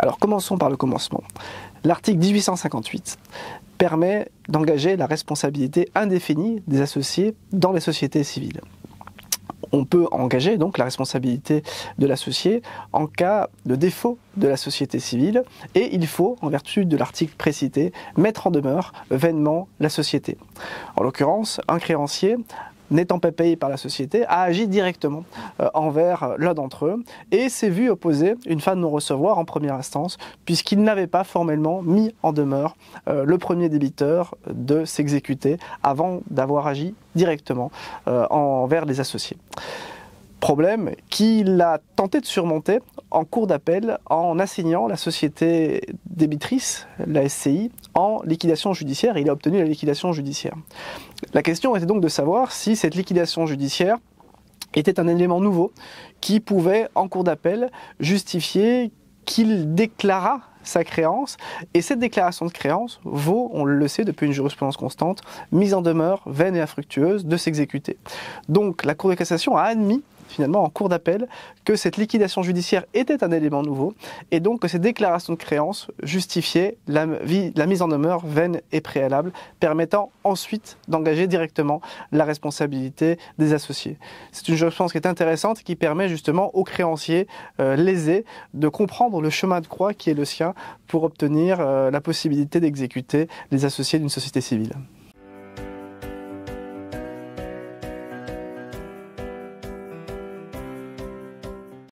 Alors commençons par le commencement. L'article 1858 permet d'engager la responsabilité indéfinie des associés dans les sociétés civiles. On peut engager donc la responsabilité de l'associé en cas de défaut de la société civile et il faut, en vertu de l'article précité, mettre en demeure vainement la société. En l'occurrence, un créancier n'étant pas payé par la société, a agi directement envers l'un d'entre eux et s'est vu opposer une fin de non-recevoir en première instance puisqu'il n'avait pas formellement mis en demeure le premier débiteur de s'exécuter avant d'avoir agi directement envers les associés. Problème qu'il a tenté de surmonter en cour d'appel en assignant la société débitrice, la SCI, en liquidation judiciaire. Il a obtenu la liquidation judiciaire. La question était donc de savoir si cette liquidation judiciaire était un élément nouveau qui pouvait, en cour d'appel, justifier qu'il déclarât sa créance, et cette déclaration de créance vaut, on le sait depuis une jurisprudence constante, mise en demeure vaine et infructueuse de s'exécuter. Donc la Cour de cassation a admis finalement en cour d'appel que cette liquidation judiciaire était un élément nouveau et donc que ces déclarations de créance justifiaient la mise en demeure vaine et préalable, permettant ensuite d'engager directement la responsabilité des associés. C'est une jurisprudence qui est intéressante et qui permet justement aux créanciers lésés de comprendre le chemin de croix qui est le sien pour obtenir la possibilité d'exécuter les associés d'une société civile.